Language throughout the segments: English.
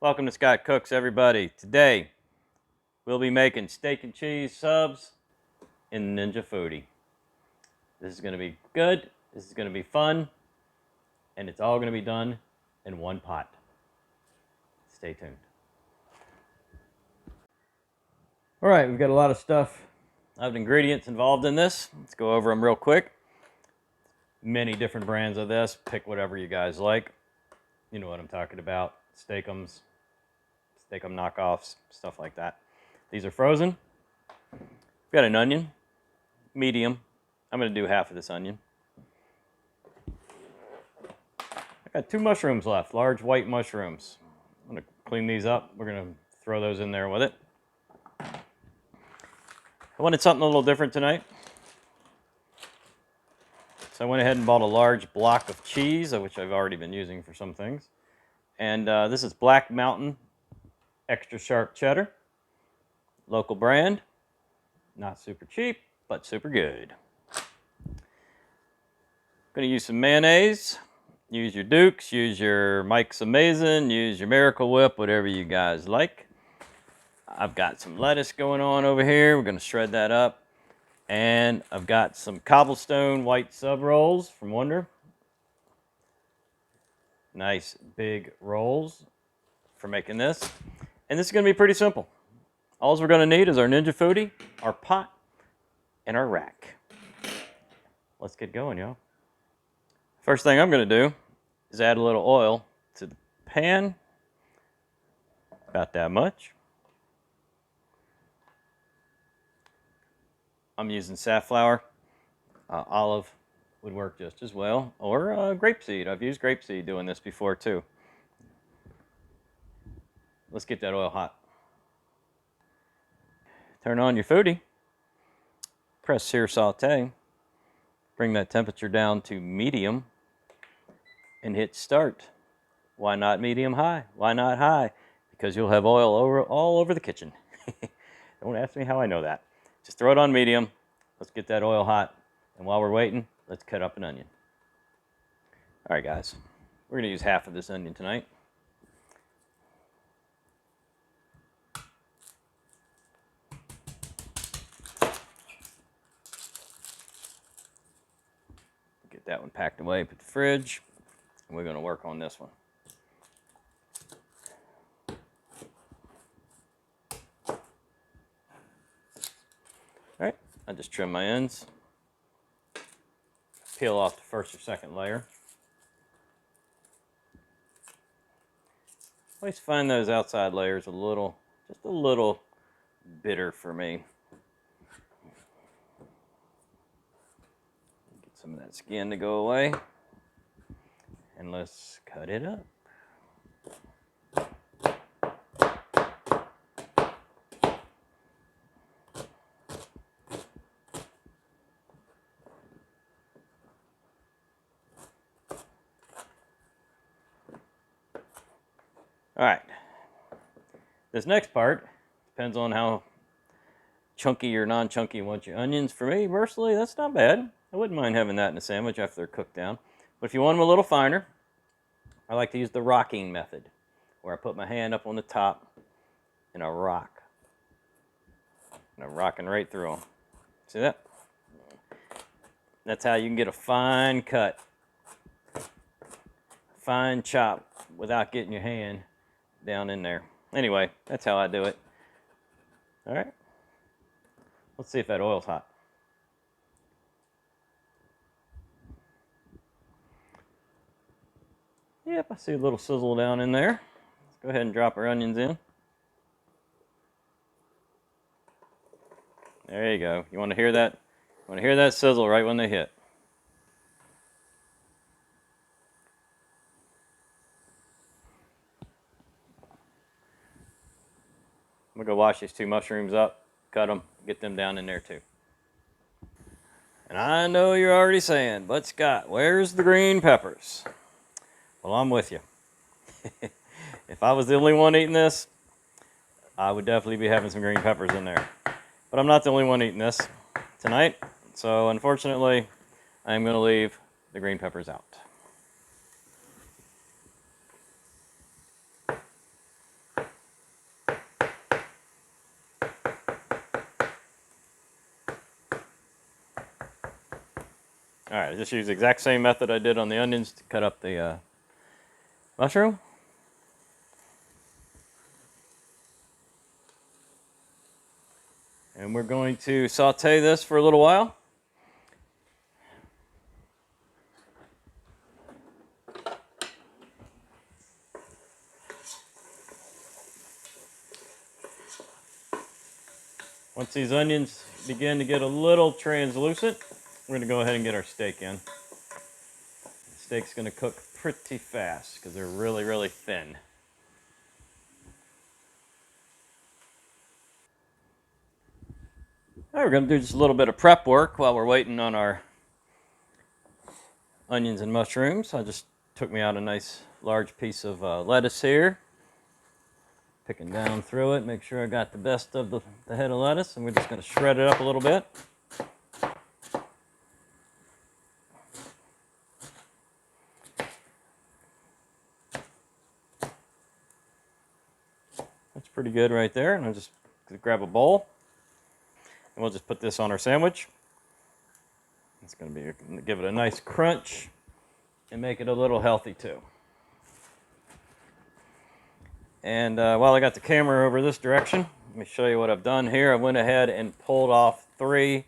Welcome to Scott Cooks, everybody. Today, we'll be making steak and cheese subs in Ninja Foodi. This is going to be good, this is going to be fun, and it's all going to be done in one pot. Stay tuned. All right, we've got a lot of stuff, a lot of ingredients involved in this. Let's go over them real quick. Many different brands of this. Pick whatever you guys like. You know what I'm talking about. Steakums knockoffs, stuff like that. These are frozen. We've got an onion, medium. I'm going to do half of this onion. I got 2 mushrooms left, large white mushrooms. I'm going to clean these up. We're going to throw those in there with it. I wanted something a little different tonight. So I went ahead and bought a large block of cheese, which I've already been using for some things. And this is Black Mountain extra sharp cheddar. Local brand. Not super cheap, but super good. Going to use some mayonnaise. Use your Dukes, use your Mike's Amazing, use your Miracle Whip, whatever you guys like. I've got some lettuce going on over here. We're going to shred that up. And I've got some cobblestone white sub rolls from Wonder. Nice big rolls for making this. And this is going to be pretty simple. All we're going to need is our Ninja Foodi, our pot, and our rack. Let's get going, y'all. First thing I'm going to do is add a little oil to the pan. About that much. I'm using safflower. Olive would work just as well. Or grapeseed. I've used grapeseed doing this before too. Let's get that oil hot. Turn on your Foodi. Press sear saute. Bring that temperature down to medium. And hit start. Why not medium high? Why not high? Because you'll have oil all over the kitchen. Don't ask me how I know that. Just throw it on medium. Let's get that oil hot. And while we're waiting, let's cut up an onion. All right, guys. We're going to use half of this onion tonight. Get that one packed away, put the fridge. And we're going to work on this one. All right, I just trim my ends. Peel off the first or second layer. I always find those outside layers just a little bitter for me. Get some of that skin to go away. And let's cut it up. All right, this next part depends on how chunky or non-chunky you want your onions. For me, personally, that's not bad. I wouldn't mind having that in a sandwich after they're cooked down. But if you want them a little finer, I like to use the rocking method, where I put my hand up on the top and I rock. And I'm rocking right through them. See that? That's how you can get a fine cut, fine chop without getting your hand down in there. Anyway, that's how I do it. All right. Let's see if that oil's hot. Yep, I see a little sizzle down in there. Let's go ahead and drop our onions in. There you go. You want to hear that? You want to hear that sizzle right when they hit. I'm going to go wash these 2 mushrooms up, cut them, get them down in there too. And I know you're already saying, but Scott, where's the green peppers? Well, I'm with you. If I was the only one eating this, I would definitely be having some green peppers in there. But I'm not the only one eating this tonight, so unfortunately, I'm going to leave the green peppers out. All right, I just use the exact same method I did on the onions to cut up the mushroom. And we're going to saute this for a little while. Once these onions begin to get a little translucent, we're going to go ahead and get our steak in. The steak's going to cook pretty fast because they're really, really thin. All right, we're going to do just a little bit of prep work while we're waiting on our onions and mushrooms. I just took me out a nice large piece of lettuce here. Picking down through it, make sure I got the best of the head of lettuce, and we're just going to shred it up a little bit. That's pretty good right there. And I'll just grab a bowl, and we'll just put this on our sandwich. It's going to give it a nice crunch and make it a little healthy too. And while I got the camera over this direction, let me show you what I've done here. I went ahead and pulled off 3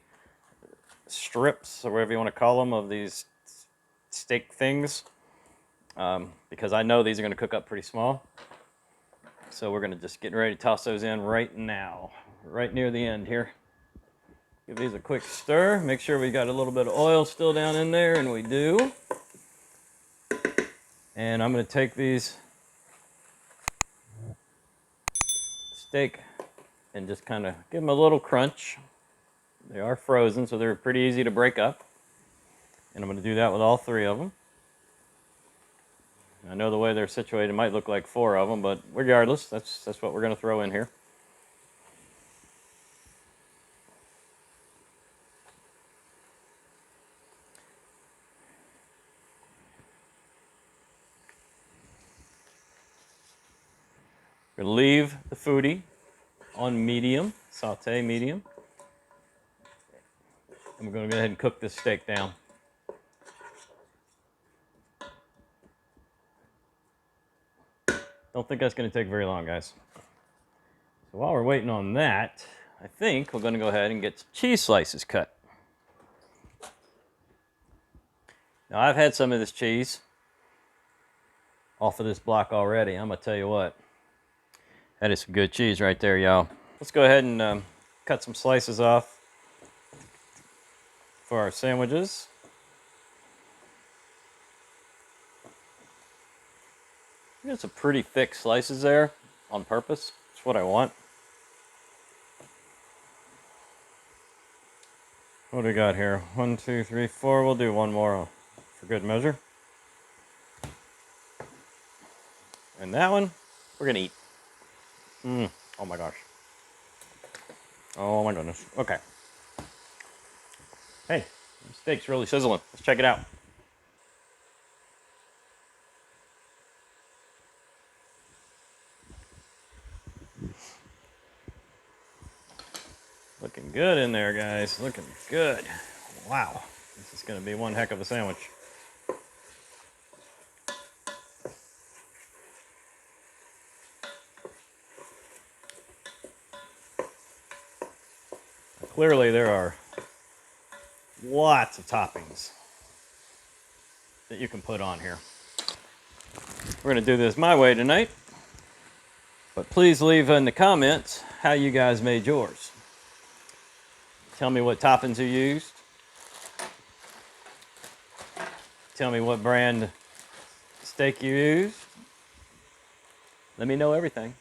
strips, or whatever you want to call them, of these steak things, because I know these are going to cook up pretty small. So we're going to just get ready to toss those in right now, right near the end here. Give these a quick stir. Make sure we got a little bit of oil still down in there, and we do. And I'm going to take these steak and just kind of give them a little crunch. They are frozen, so they're pretty easy to break up. And I'm going to do that with all 3 of them. I know the way they're situated might look like 4 of them, but regardless, that's what we're going to throw in here. We're going to leave the Foodi on medium, saute medium. And we're going to go ahead and cook this steak down. Don't think that's going to take very long, guys. So while we're waiting on that, I think we're going to go ahead and get some cheese slices cut. Now, I've had some of this cheese off of this block already. I'm going to tell you what. That is some good cheese right there, y'all. Let's go ahead and cut some slices off for our sandwiches. Get some pretty thick slices there on purpose. That's what I want. What do we got here? 1, 2, 3, 4. We'll do 1 more for good measure. And that one, we're going to eat. Oh my gosh. Oh my goodness. Okay. Hey, the steak's really sizzling. Let's check it out. Looking good in there, guys. Looking good. Wow. This is going to be one heck of a sandwich. Clearly, there are lots of toppings that you can put on here. We're going to do this my way tonight, but please leave in the comments how you guys made yours. Tell me what toppings you used. Tell me what brand steak you used. Let me know everything.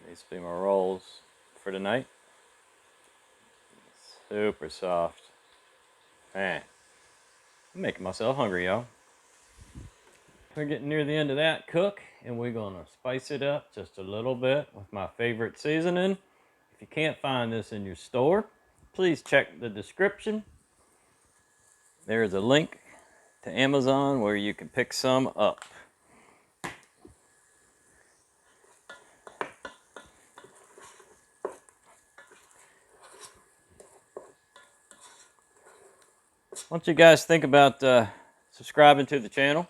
These will be my rolls for tonight. Super soft. Man, I'm making myself hungry, y'all. We're getting near the end of that cook, and we're gonna spice it up just a little bit with my favorite seasoning. If you can't find this in your store, please check the description. There is a link to Amazon where you can pick some up. Once you guys think about subscribing to the channel,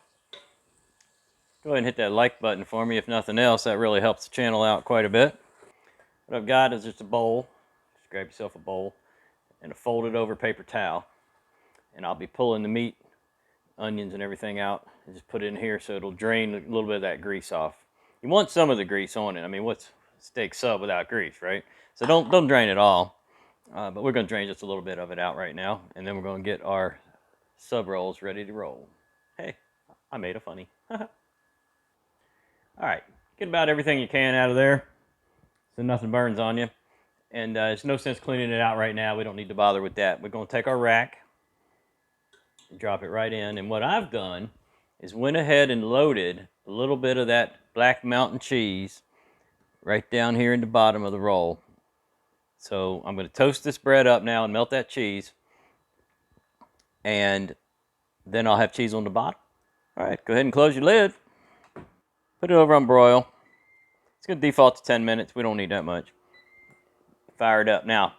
go ahead and hit that like button for me. If nothing else, that really helps the channel out quite a bit. What I've got is just a bowl. Just grab yourself a bowl and a folded over paper towel. And I'll be pulling the meat, onions, and everything out and just put it in here so it'll drain a little bit of that grease off. You want some of the grease on it. I mean, what's steak sub without grease, right? So don't drain it all. But we're going to drain just a little bit of it out right now. And then we're going to get our sub rolls ready to roll. Hey, I made a funny. All right, get about everything you can out of there so nothing burns on you. And there's no sense cleaning it out right now. We don't need to bother with that. We're going to take our rack and drop it right in. And what I've done is went ahead and loaded a little bit of that black mountain cheese right down here in the bottom of the roll. So I'm going to toast this bread up now and melt that cheese. And then I'll have cheese on the bottom. All right, go ahead and close your lid. Put it over on broil. It's going to default to 10 minutes. We don't need that much. Fire it up. Now,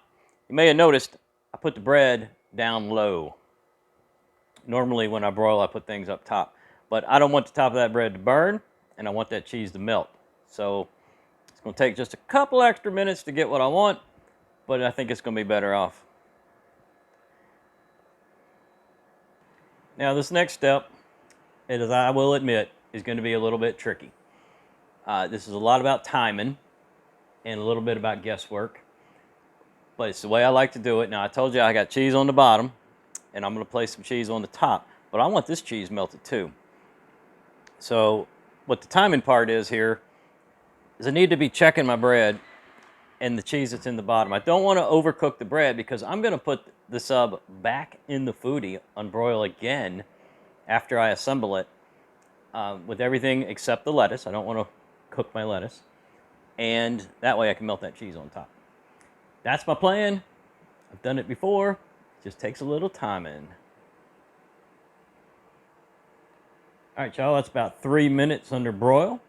you may have noticed I put the bread down low. Normally when I broil, I put things up top. But I don't want the top of that bread to burn, and I want that cheese to melt. So it's going to take just a couple extra minutes to get what I want, but I think it's going to be better off. Now, this next step, as I will admit, is going to be a little bit tricky. This is a lot about timing and a little bit about guesswork, but it's the way I like to do it. Now, I told you I got cheese on the bottom, and I'm going to place some cheese on the top, but I want this cheese melted too. So what the timing part is here is I need to be checking my bread and the cheese that's in the bottom. I don't want to overcook the bread because I'm going to put the sub back in the Foodi on broil again after I assemble it with everything except the lettuce. I don't want to cook my lettuce. And that way I can melt that cheese on top. That's my plan. I've done it before. It just takes a little timing. All right, y'all, that's about 3 minutes under broil.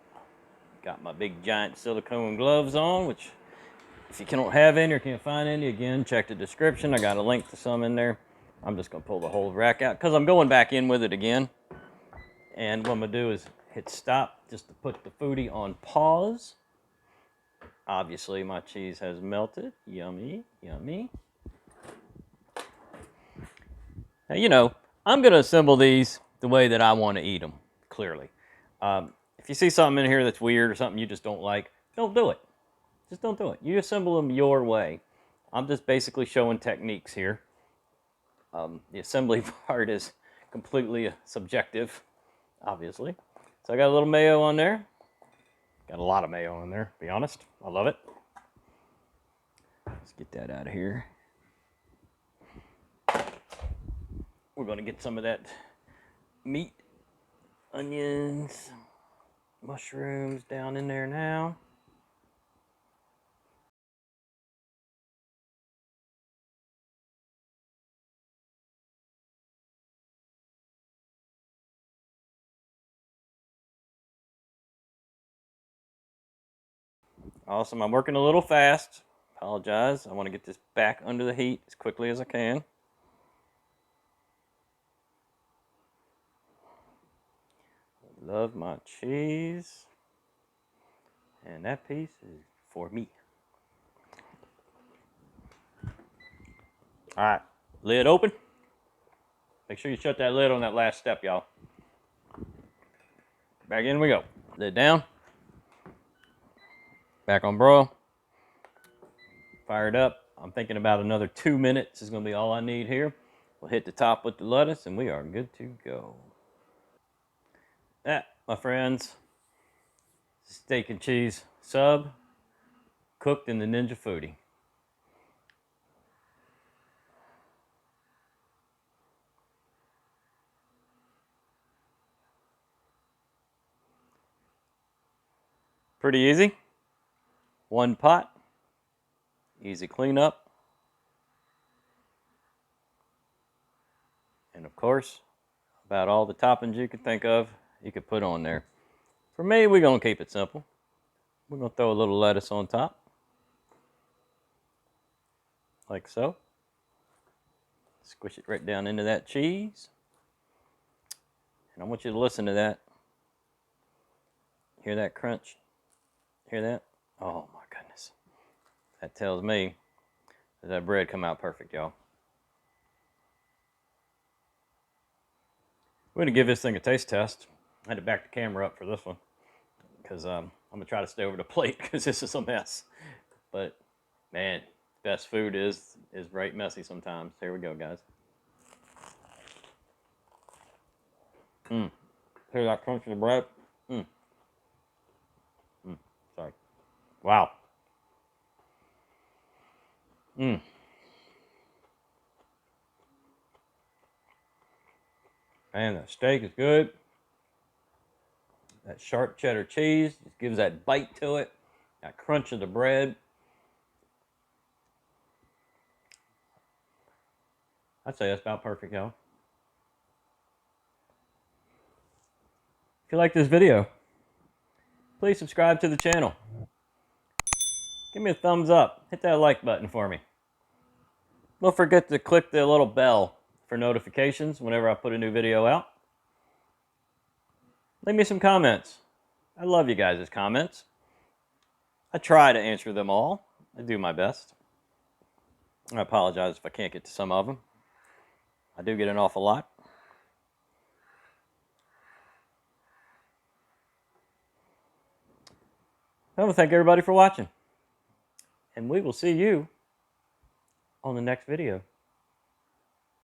Got my big giant silicone gloves on, which if you don't have any or can't find any, again, check the description. I got a link to some in there. I'm just going to pull the whole rack out because I'm going back in with it again. And what I'm going to do is hit stop just to put the Foodi on pause. Obviously, my cheese has melted. Yummy, yummy. Now, you know, I'm going to assemble these the way that I want to eat them, clearly. If you see something in here that's weird or something you just don't like, don't do it. Just don't do it. You assemble them your way. I'm just basically showing techniques here. The assembly part is completely subjective, obviously. So I got a little mayo on there. Got a lot of mayo on there, to be honest. I love it. Let's get that out of here. We're going to get some of that meat, onions, mushrooms down in there now. Awesome. I'm working a little fast. Apologize. I want to get this back under the heat as quickly as I can. Love my cheese. And that piece is for me. All right. Lid open. Make sure you shut that lid on that last step, y'all. Back in we go. Lid down. Back on broil. Fire it up. I'm thinking about another 2 minutes is going to be all I need here. We'll hit the top with the lettuce and we are good to go. That, my friends, steak and cheese sub cooked in the Ninja Foodi. Pretty easy. One pot. Easy cleanup. And of course, about all the toppings you could think of, you could put on there. For me, we're going to keep it simple. We're going to throw a little lettuce on top. Like so. Squish it right down into that cheese. And I want you to listen to that. Hear that crunch? Hear that? Oh my goodness. That tells me that bread come out perfect, y'all. We're going to give this thing a taste test. I had to back the camera up for this one because I'm going to try to stay over the plate because this is a mess. But, man, best food is right messy sometimes. Here we go, guys. Hear that crunch in the bread? Sorry. Wow. Man, that steak is good. That sharp cheddar cheese just gives that bite to it. That crunch of the bread. I'd say that's about perfect, y'all. If you like this video, please subscribe to the channel. Give me a thumbs up. Hit that like button for me. Don't forget to click the little bell for notifications whenever I put a new video out. Leave me some comments. I love you guys' comments. I try to answer them all. I do my best. I apologize if I can't get to some of them. I do get an awful lot. I want to thank everybody for watching. And we will see you on the next video.